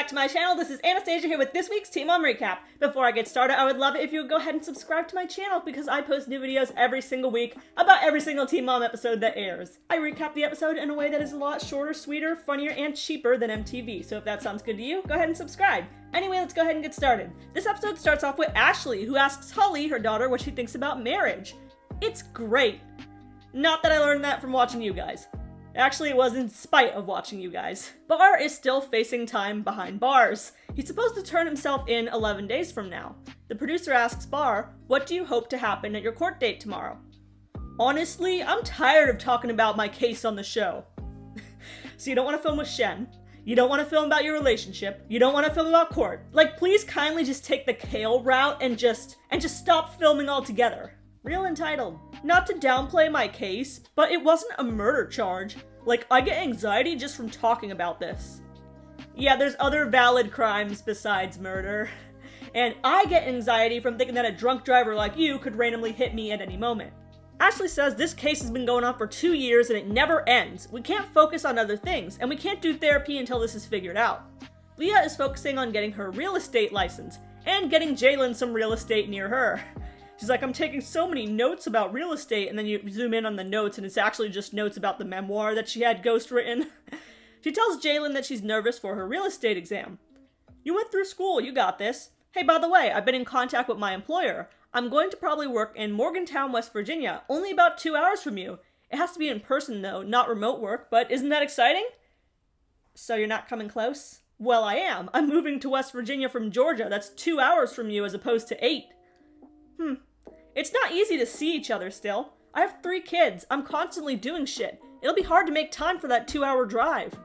to my channel. This is Anastasia here with this week's Team Mom Recap. Before I get started, I would love it if you would go ahead and subscribe to my channel because I post new videos every single week about every single Team Mom episode that airs. I recap the episode in a way that is a lot shorter, sweeter, funnier, and cheaper than MTV, so if that sounds good to you, go ahead and subscribe. Anyway, let's go ahead and get started. This episode starts off with Ashley, who asks Holly, her daughter, what she thinks about marriage. It's great. Not that I learned that from watching you guys. Actually, it was in spite of watching you guys. Bar is still facing time behind bars. He's supposed to turn himself in 11 days from now. The producer asks Bar, what do you hope to happen at your court date tomorrow? Honestly, I'm tired of talking about my case on the show. So you don't want to film with Shen. You don't want to film about your relationship. You don't want to film about court. Like, please kindly just take the Kail route and just stop filming altogether. Real entitled. Not to downplay my case, but it wasn't a murder charge. Like, I get anxiety just from talking about this. Yeah, there's other valid crimes besides murder. And I get anxiety from thinking that a drunk driver like you could randomly hit me at any moment. Ashley says this case has been going on for 2 years and it never ends. We can't focus on other things, and we can't do therapy until this is figured out. Leah is focusing on getting her real estate license, and getting Jaylan some real estate near her. She's like, I'm taking so many notes about real estate, and then you zoom in on the notes, and it's actually just notes about the memoir that she had ghostwritten. She tells Jaylan that she's nervous for her real estate exam. You went through school, you got this. Hey, by the way, I've been in contact with my employer. I'm going to probably work in Morgantown, West Virginia, only about 2 hours from you. It has to be in person, though, not remote work, but isn't that exciting? So you're not coming close? Well, I am. I'm moving to West Virginia from Georgia. That's 2 hours from you as opposed to 8. It's not easy to see each other still. I have 3 kids. I'm constantly doing shit. It'll be hard to make time for that 2-hour drive.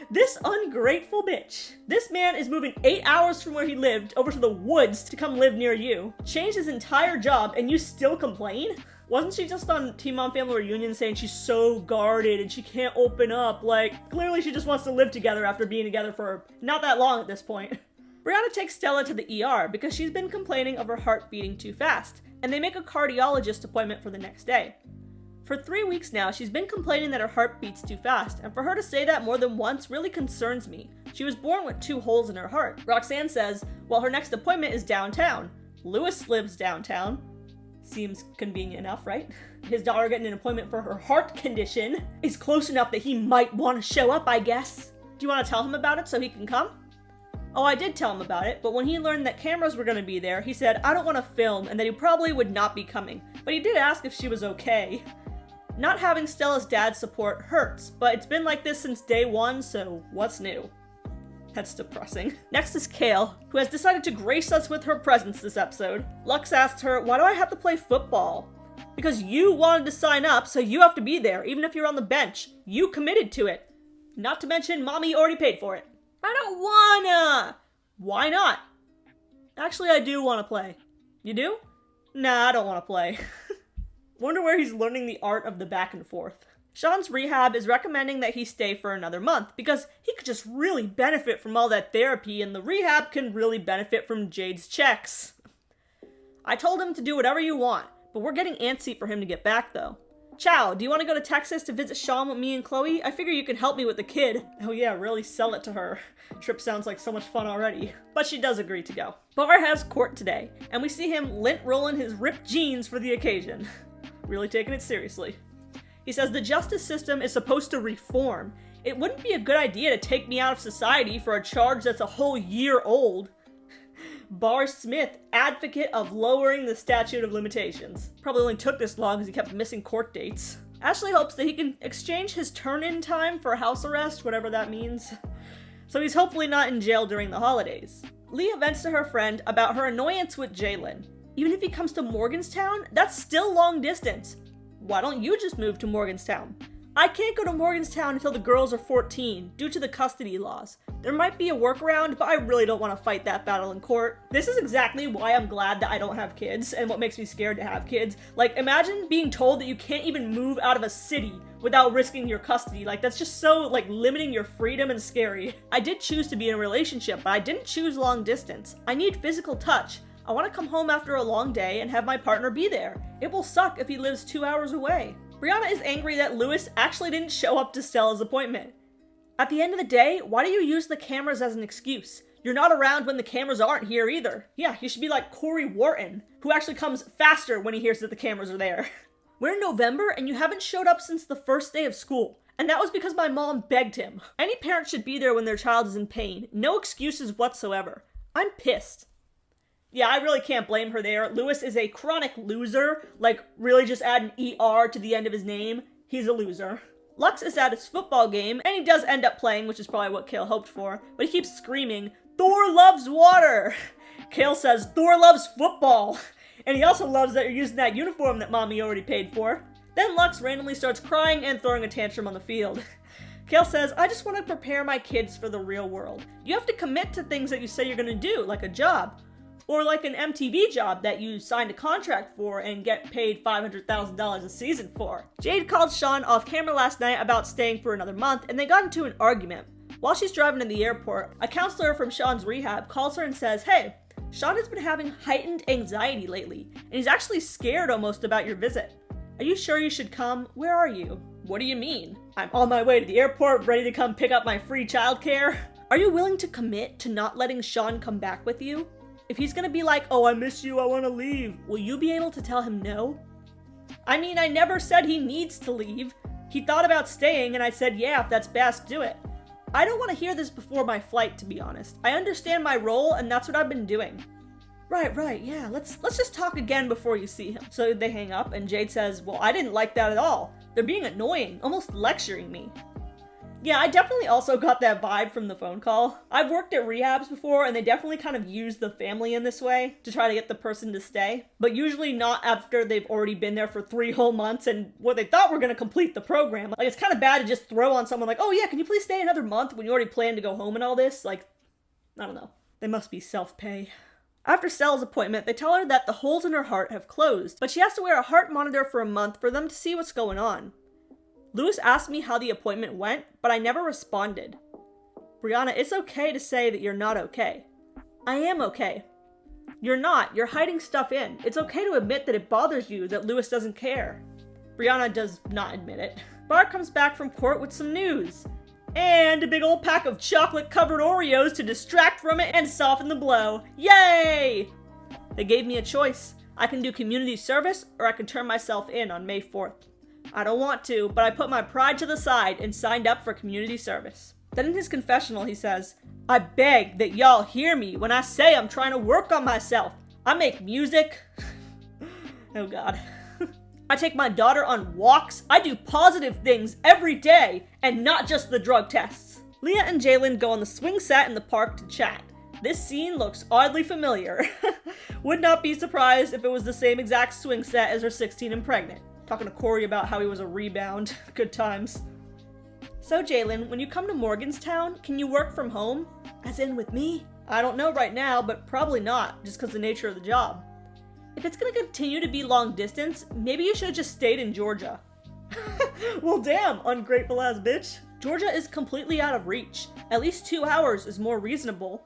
This ungrateful bitch. This man is moving 8 hours from where he lived over to the woods to come live near you. Changed his entire job and you still complain? Wasn't she just on Teen Mom Family Reunion saying she's so guarded and she can't open up? Like, clearly she just wants to live together after being together for not that long at this point. Brianna takes Stella to the ER because she's been complaining of her heart beating too fast, and they make a cardiologist appointment for the next day. For 3 weeks now, she's been complaining that her heart beats too fast, and for her to say that more than once really concerns me. She was born with 2 holes in her heart. Roxanne says, well, her next appointment is downtown. Lewis lives downtown. Seems convenient enough, right? His daughter getting an appointment for her heart condition is close enough that he might want to show up, I guess. Do you want to tell him about it so he can come? Oh, I did tell him about it, but when he learned that cameras were going to be there, he said, I don't want to film, and that he probably would not be coming. But he did ask if she was okay. Not having Stella's dad's support hurts, but it's been like this since day 1, so what's new? That's depressing. Next is Kail, who has decided to grace us with her presence this episode. Lux asks her, why do I have to play football? Because you wanted to sign up, so you have to be there, even if you're on the bench. You committed to it. Not to mention, Mommy already paid for it. I don't wanna! Why not? Actually, I do want to play. You do? Nah, I don't want to play. Wonder where he's learning the art of the back and forth. Sean's rehab is recommending that he stay for another month because he could just really benefit from all that therapy, and the rehab can really benefit from Jade's checks. I told him to do whatever you want, but we're getting antsy for him to get back though. Chow, do you want to go to Texas to visit Sean with me and Chloe? I figure you can help me with the kid. Oh yeah, really sell it to her. Trip sounds like so much fun already. But she does agree to go. Bar has court today, and we see him lint rolling his ripped jeans for the occasion. Really taking it seriously. He says the justice system is supposed to reform. It wouldn't be a good idea to take me out of society for a charge that's a whole year old. Bar Smith, advocate of lowering the statute of limitations. Probably only took this long because he kept missing court dates. Ashley hopes that he can exchange his turn-in time for house arrest, whatever that means. So he's hopefully not in jail during the holidays. Leah vents to her friend about her annoyance with Jaylan. Even if he comes to Morgantown, that's still long distance. Why don't you just move to Morgantown? I can't go to Morgantown until the girls are 14, due to the custody laws. There might be a workaround, but I really don't want to fight that battle in court. This is exactly why I'm glad that I don't have kids, and what makes me scared to have kids. Like, imagine being told that you can't even move out of a city without risking your custody. Like, that's just so, like, limiting your freedom and scary. I did choose to be in a relationship, but I didn't choose long distance. I need physical touch. I want to come home after a long day and have my partner be there. It will suck if he lives 2 hours away. Brianna is angry that Lewis actually didn't show up to Stella's appointment. At the end of the day, why do you use the cameras as an excuse? You're not around when the cameras aren't here either. Yeah, you should be like Corey Wharton, who actually comes faster when he hears that the cameras are there. We're in November and you haven't showed up since the first day of school. And that was because my mom begged him. Any parent should be there when their child is in pain. No excuses whatsoever. I'm pissed. Yeah, I really can't blame her there. Lewis is a chronic loser. Like, really just add an ER to the end of his name. He's a loser. Lux is at his football game, and he does end up playing, which is probably what Kail hoped for. But he keeps screaming, "Thor loves water!" Kail says, "Thor loves football!" And he also loves that you're using that uniform that mommy already paid for. Then Lux randomly starts crying and throwing a tantrum on the field. Kail says, "I just want to prepare my kids for the real world. You have to commit to things that you say you're going to do, like a job. Or like an MTV job that you signed a contract for and get paid $500,000 a season for." Jade called Sean off camera last night about staying for another month, and they got into an argument. While she's driving to the airport, a counselor from Sean's rehab calls her and says, "Hey, Sean has been having heightened anxiety lately, and he's actually scared almost about your visit. Are you sure you should come? Where are you?" "What do you mean? I'm on my way to the airport, ready to come pick up my free childcare." "Are you willing to commit to not letting Sean come back with you? If he's gonna be like, 'Oh, I miss you, I wanna leave,' will you be able to tell him no?" "I mean, I never said he needs to leave. He thought about staying, and I said, yeah, if that's best, do it. I don't want to hear this before my flight, to be honest. I understand my role, and that's what I've been doing." Right, yeah, let's just talk again before you see him." So they hang up, and Jade says, "Well, I didn't like that at all. They're being annoying, almost lecturing me." Yeah, I definitely also got that vibe from the phone call. I've worked at rehabs before, and they definitely kind of use the family in this way to try to get the person to stay. But usually not after they've already been there for 3 whole months and what they thought were going to complete the program. Like, it's kind of bad to just throw on someone like, "Oh yeah, can you please stay another month," when you already planned to go home and all this. Like, I don't know. They must be self-pay. After Stella's appointment, they tell her that the holes in her heart have closed, but she has to wear a heart monitor for a month for them to see what's going on. Lewis asked me how the appointment went, but I never responded. "Brianna, it's okay to say that you're not okay." "I am okay." "You're not. You're hiding stuff in. It's okay to admit that it bothers you that Lewis doesn't care." Brianna does not admit it. Bart comes back from court with some news. And a big old pack of chocolate-covered Oreos to distract from it and soften the blow. Yay! They gave me a choice. I can do community service, or I can turn myself in on May 4th. I don't want to, but I put my pride to the side and signed up for community service. Then in his confessional, he says, "I beg that y'all hear me when I say I'm trying to work on myself. I make music." Oh God. "I take my daughter on walks. I do positive things every day, and not just the drug tests." Leah and Jalen go on the swing set in the park to chat. This scene looks oddly familiar. Would not be surprised if it was the same exact swing set as her 16 and pregnant. Talking to Corey about how he was a rebound. Good times. "So Jalen, when you come to Morganstown, can you work from home?" "As in with me?" "I don't know right now, but probably not, just because of the nature of the job." "If it's gonna continue to be long distance, maybe you should have just stayed in Georgia." Well damn, ungrateful ass bitch. Georgia is completely out of reach. At least 2 hours is more reasonable.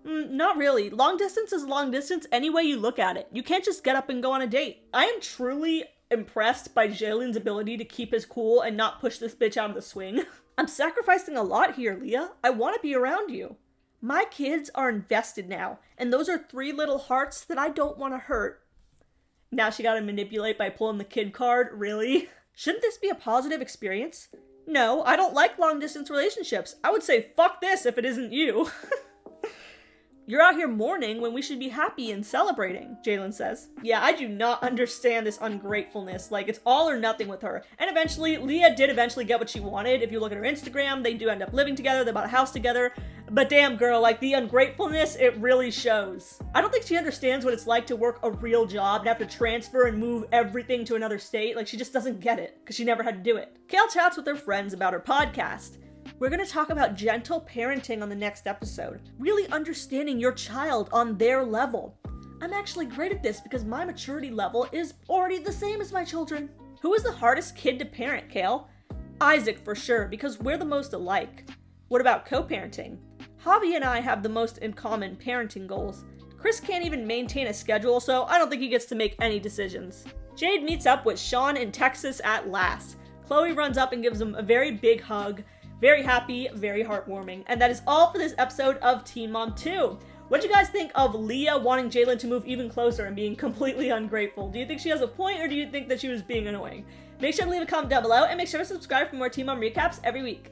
Not really. Long distance is long distance any way you look at it. You can't just get up and go on a date. I am truly impressed by Jalen's ability to keep his cool and not push this bitch out of the swing. "I'm sacrificing a lot here, Leah. I want to be around you. My kids are invested now, and those are 3 little hearts that I don't want to hurt." Now she gotta manipulate by pulling the kid card, really? Shouldn't this be a positive experience? "No, I don't like long distance relationships. I would say fuck this if it isn't you." "You're out here mourning when we should be happy and celebrating," Jaylan says. Yeah, I do not understand this ungratefulness. Like, it's all or nothing with her. And eventually, Leah did eventually get what she wanted. If you look at her Instagram, they do end up living together. They bought a house together. But damn, girl, like, the ungratefulness, it really shows. I don't think she understands what it's like to work a real job and have to transfer and move everything to another state. Like, she just doesn't get it, because she never had to do it. Kail chats with her friends about her podcast. We're going to talk about gentle parenting on the next episode. Really understanding your child on their level. I'm actually great at this because my maturity level is already the same as my children. Who is the hardest kid to parent, Kail? Isaac for sure, because we're the most alike. What about co-parenting? Javi and I have the most in common parenting goals. Chris can't even maintain a schedule, so I don't think he gets to make any decisions. Jade meets up with Sean in Texas at last. Chloe runs up and gives him a very big hug. Very happy, very heartwarming. And that is all for this episode of Teen Mom 2. What do you guys think of Leah wanting Jaylan to move even closer and being completely ungrateful? Do you think she has a point, or do you think that she was being annoying? Make sure to leave a comment down below, and make sure to subscribe for more Teen Mom recaps every week.